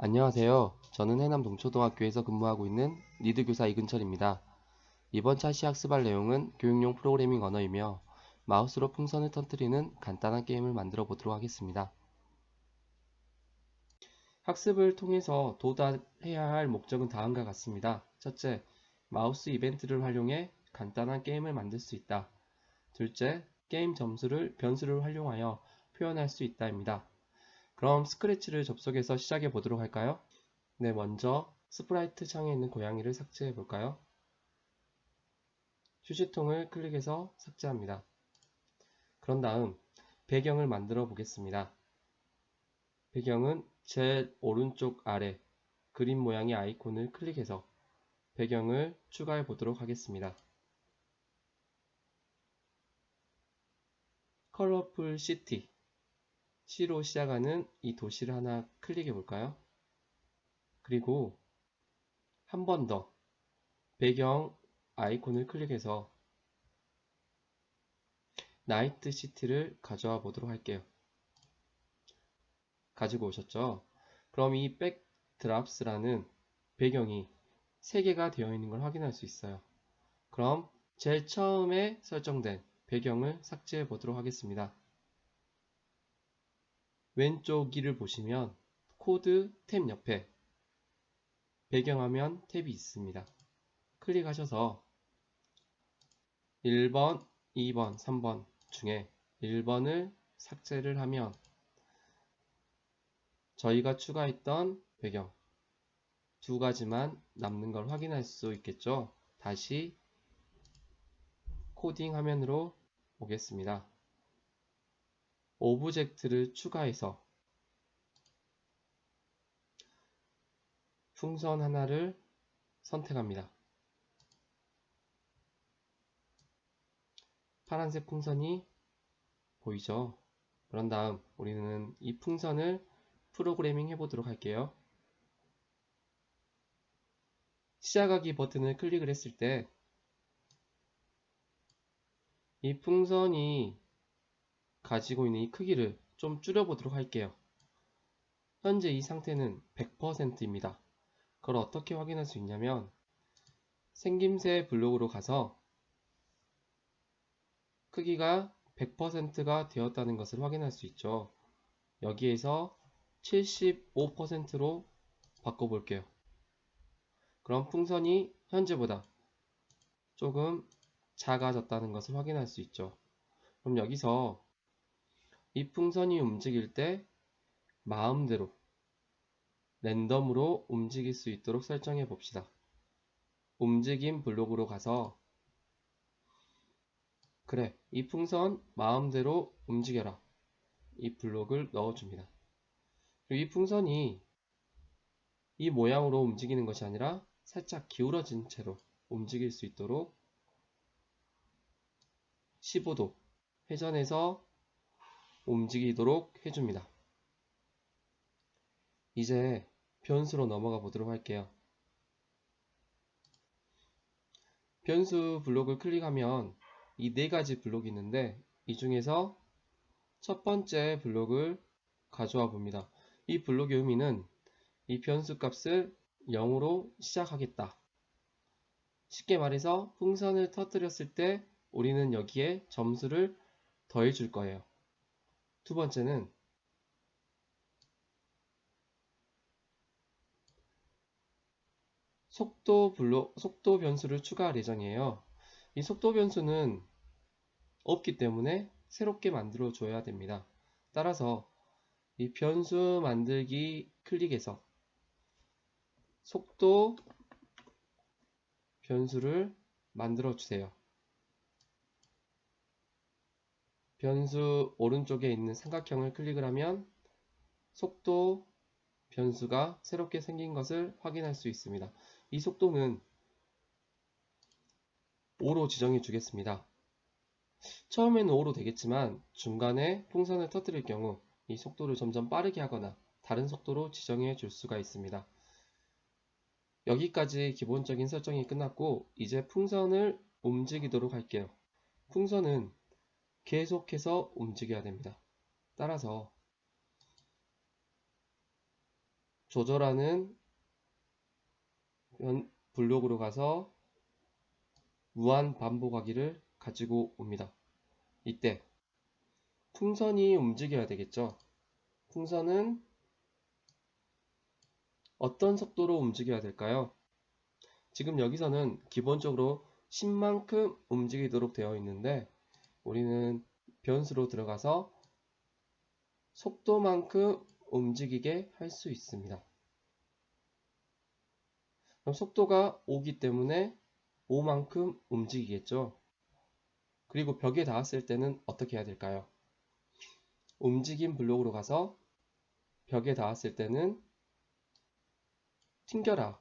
안녕하세요. 저는 해남 동초등학교에서 근무하고 있는 리드 교사 이근철입니다. 이번 차시 학습할 내용은 교육용 프로그래밍 언어이며 마우스로 풍선을 터뜨리는 간단한 게임을 만들어 보도록 하겠습니다. 학습을 통해서 도달해야 할 목적은 다음과 같습니다. 첫째, 마우스 이벤트를 활용해 간단한 게임을 만들 수 있다. 둘째, 게임 점수를 변수를 활용하여 표현할 수 있다입니다. 그럼 스크래치를 접속해서 시작해 보도록 할까요? 네, 먼저 스프라이트 창에 있는 고양이를 삭제해 볼까요? 휴지통을 클릭해서 삭제합니다. 그런 다음 배경을 만들어 보겠습니다. 배경은 제일 오른쪽 아래 그림 모양의 아이콘을 클릭해서 배경을 추가해 보도록 하겠습니다. 컬러풀 시티, C로 시작하는 이 도시를 하나 클릭해 볼까요? 그리고 한 번 더 배경 아이콘을 클릭해서 나이트 시티를 가져와 보도록 할게요. 가지고 오셨죠? 그럼 이 백드랍스라는 배경이 3개가 되어 있는 걸 확인할 수 있어요. 그럼 제일 처음에 설정된 배경을 삭제해 보도록 하겠습니다. 왼쪽 위를 보시면 코드 탭 옆에 배경화면 탭이 있습니다. 클릭하셔서 1번, 2번, 3번 중에 1번을 삭제를 하면 저희가 추가했던 배경 2가지만 남는 걸 확인할 수 있겠죠. 다시 코딩 화면으로 오겠습니다. 오브젝트를 추가해서 풍선 하나를 선택합니다. 파란색 풍선이 보이죠? 그런 다음 우리는 이 풍선을 프로그래밍 해보도록 할게요. 시작하기 버튼을 클릭을 했을 때 이 풍선이 가지고 있는 이 크기를 좀 줄여보도록 할게요. 현재 이 상태는 100%입니다. 그걸 어떻게 확인할 수 있냐면 생김새 블록으로 가서 크기가 100%가 되었다는 것을 확인할 수 있죠. 여기에서 75%로 바꿔볼게요. 그럼 풍선이 현재보다 조금 작아졌다는 것을 확인할 수 있죠. 그럼 여기서 이 풍선이 움직일 때 마음대로 랜덤으로 움직일 수 있도록 설정해 봅시다. 움직임 블록으로 가서 그래, 이 풍선 마음대로 움직여라. 이 블록을 넣어줍니다. 그리고 이 풍선이 이 모양으로 움직이는 것이 아니라 살짝 기울어진 채로 움직일 수 있도록 15도 회전해서 움직이도록 해줍니다. 이제 변수로 넘어가 보도록 할게요. 변수 블록을 클릭하면 이 4가지 블록이 있는데 이 중에서 첫 번째 블록을 가져와 봅니다. 이 블록의 의미는 이 변수 값을 0으로 시작하겠다. 쉽게 말해서 풍선을 터뜨렸을 때 우리는 여기에 점수를 더해 줄 거예요. 두 번째는 속도 변수를 추가할 예정이에요. 이 속도 변수는 없기 때문에 새롭게 만들어 줘야 됩니다. 따라서 이 변수 만들기 클릭해서 속도 변수를 만들어 주세요. 변수 오른쪽에 있는 삼각형을 클릭을 하면 속도 변수가 새롭게 생긴 것을 확인할 수 있습니다. 이 속도는 5로 지정해 주겠습니다. 처음에는 5로 되겠지만 중간에 풍선을 터뜨릴 경우 이 속도를 점점 빠르게 하거나 다른 속도로 지정해 줄 수가 있습니다. 여기까지 기본적인 설정이 끝났고 이제 풍선을 움직이도록 할게요. 풍선은 계속해서 움직여야 됩니다. 따라서 조절하는 블록으로 가서 무한 반복하기를 가지고 옵니다. 이때 풍선이 움직여야 되겠죠. 풍선은 어떤 속도로 움직여야 될까요? 지금 여기서는 기본적으로 10만큼 움직이도록 되어 있는데 우리는 변수로 들어가서 속도만큼 움직이게 할 수 있습니다. 그럼 속도가 5기 때문에 5만큼 움직이겠죠. 그리고 벽에 닿았을 때는 어떻게 해야 될까요? 움직임 블록으로 가서 벽에 닿았을 때는 튕겨라.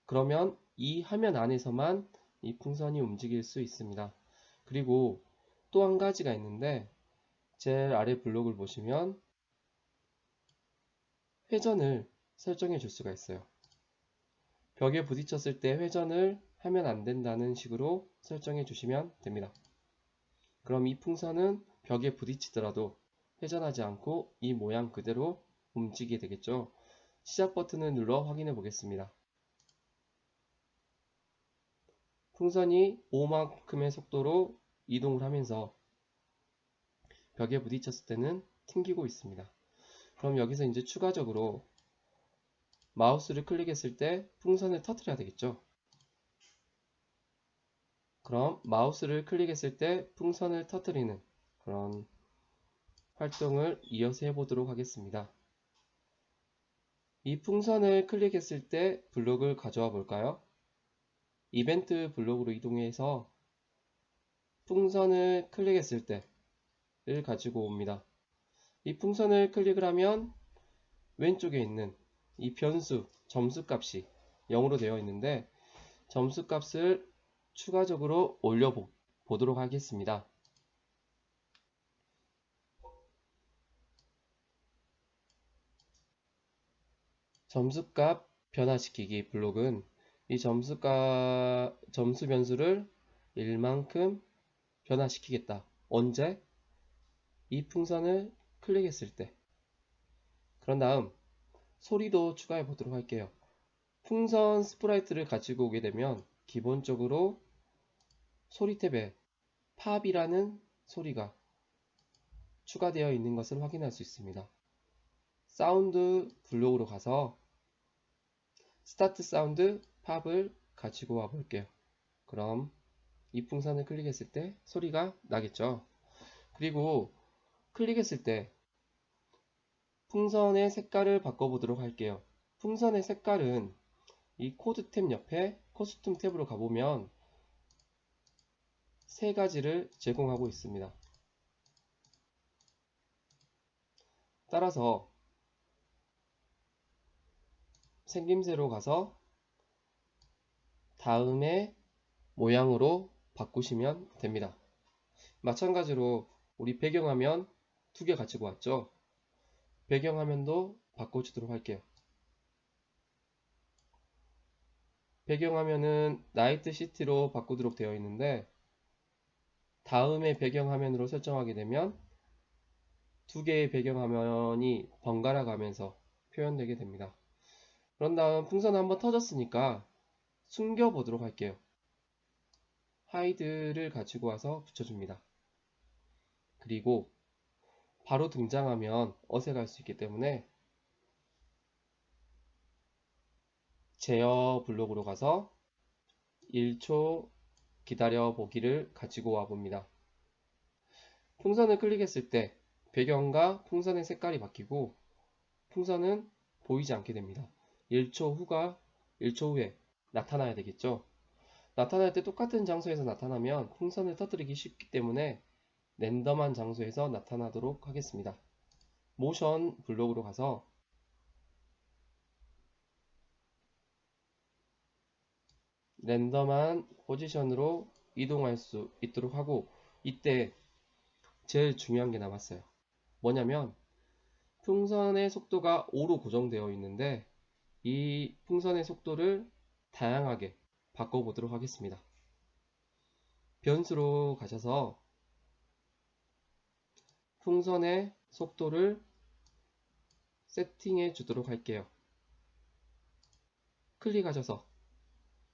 그러면 이 화면 안에서만 이 풍선이 움직일 수 있습니다. 그리고 또 한 가지가 있는데 제일 아래 블록을 보시면 회전을 설정해 줄 수가 있어요. 벽에 부딪혔을 때 회전을 하면 안 된다는 식으로 설정해 주시면 됩니다. 그럼 이 풍선은 벽에 부딪히더라도 회전하지 않고 이 모양 그대로 움직이게 되겠죠. 시작 버튼을 눌러 확인해 보겠습니다. 풍선이 5만큼의 속도로 이동을 하면서 벽에 부딪혔을 때는 튕기고 있습니다. 그럼 여기서 이제 추가적으로 마우스를 클릭했을 때 풍선을 터뜨려야 되겠죠. 그럼 마우스를 클릭했을 때 풍선을 터뜨리는 그런 활동을 이어서 해보도록 하겠습니다. 이 풍선을 클릭했을 때 블록을 가져와 볼까요? 이벤트 블록으로 이동해서 풍선을 클릭했을 때를 가지고 옵니다. 이 풍선을 클릭을 하면 왼쪽에 있는 이 변수 점수 값이 0으로 되어 있는데 점수 값을 추가적으로 올려 보도록 하겠습니다. 점수값 변화시키기 블록은 이 점수 변수를 1만큼 변화시키겠다. 언제? 이 풍선을 클릭했을 때. 그런 다음 소리도 추가해 보도록 할게요. 풍선 스프라이트를 가지고 오게 되면 기본적으로 소리 탭에 팝이라는 소리가 추가되어 있는 것을 확인할 수 있습니다. 사운드 블록으로 가서 스타트 사운드 팝을 가지고 와 볼게요. 그럼 이 풍선을 클릭했을 때 소리가 나겠죠. 그리고 클릭했을 때 풍선의 색깔을 바꿔보도록 할게요. 풍선의 색깔은 이 코드 탭 옆에 코스튬 탭으로 가보면 세 가지를 제공하고 있습니다. 따라서 생김새로 가서 다음에 모양으로 바꾸시면 됩니다. 마찬가지로 우리 배경화면 2개 가지고 왔죠. 배경화면도 바꿔주도록 할게요. 배경화면은 나이트 시티로 바꾸도록 되어 있는데 다음에 배경화면으로 설정하게 되면 2개의 배경화면이 번갈아 가면서 표현되게 됩니다. 그런 다음 풍선 한번 터졌으니까 숨겨 보도록 할게요. 하이드를 가지고 와서 붙여줍니다. 그리고 바로 등장하면 어색할 수 있기 때문에 제어 블록으로 가서 1초 기다려 보기를 가지고 와 봅니다. 풍선을 클릭했을 때 배경과 풍선의 색깔이 바뀌고 풍선은 보이지 않게 됩니다. 1초 후에 나타나야 되겠죠. 나타날 때 똑같은 장소에서 나타나면 풍선을 터뜨리기 쉽기 때문에 랜덤한 장소에서 나타나도록 하겠습니다. 모션 블록으로 가서 랜덤한 포지션으로 이동할 수 있도록 하고 이때 제일 중요한 게 남았어요. 뭐냐면 풍선의 속도가 5로 고정되어 있는데 이 풍선의 속도를 다양하게 바꿔보도록 하겠습니다. 변수로 가셔서 풍선의 속도를 세팅해 주도록 할게요. 클릭하셔서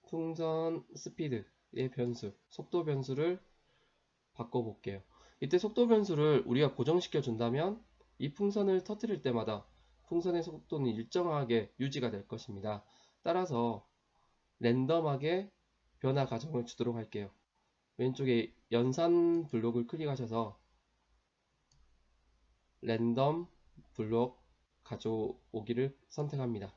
풍선 스피드의 변수, 속도 변수를 바꿔볼게요. 이때 속도 변수를 우리가 고정시켜 준다면 이 풍선을 터뜨릴 때마다 풍선의 속도는 일정하게 유지가 될 것입니다. 따라서 랜덤하게 변화 가정을 주도록 할게요. 왼쪽에 연산 블록을 클릭하셔서 랜덤 블록 가져오기를 선택합니다.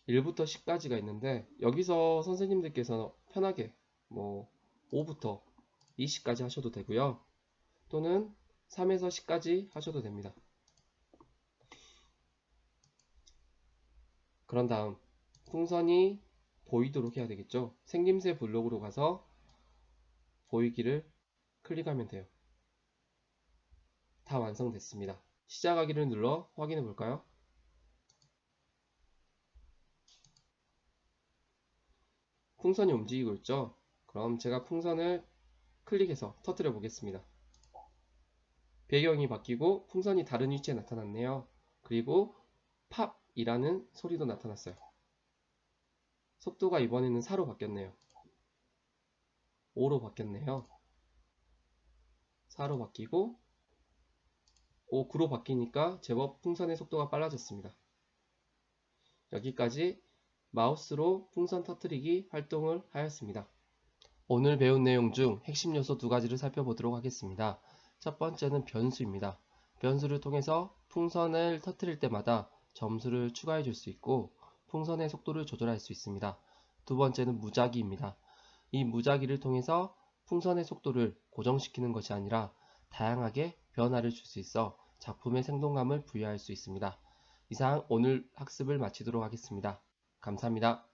1부터 10까지가 있는데 여기서 선생님들께서 편하게 5부터 20까지 하셔도 되고요. 또는 3에서 10까지 하셔도 됩니다. 그런 다음 풍선이 보이도록 해야 되겠죠. 생김새 블록으로 가서 보이기를 클릭하면 돼요. 다 완성됐습니다. 시작하기를 눌러 확인해 볼까요? 풍선이 움직이고 있죠. 그럼 제가 풍선을 클릭해서 터뜨려 보겠습니다. 배경이 바뀌고 풍선이 다른 위치에 나타났네요. 그리고 팝이라는 소리도 나타났어요. 속도가 이번에는 4로 바뀌었네요. 5로 바뀌었네요. 4로 바뀌고 9로 바뀌니까 제법 풍선의 속도가 빨라졌습니다. 여기까지 마우스로 풍선 터뜨리기 활동을 하였습니다. 오늘 배운 내용 중 핵심 요소 2가지를 살펴보도록 하겠습니다. 첫 번째는 변수입니다. 변수를 통해서 풍선을 터뜨릴 때마다 점수를 추가해 줄 수 있고 풍선의 속도를 조절할 수 있습니다. 두 번째는 무작위입니다. 이 무작위를 통해서 풍선의 속도를 고정시키는 것이 아니라 다양하게 변화를 줄 수 있어 작품의 생동감을 부여할 수 있습니다. 이상 오늘 학습을 마치도록 하겠습니다. 감사합니다.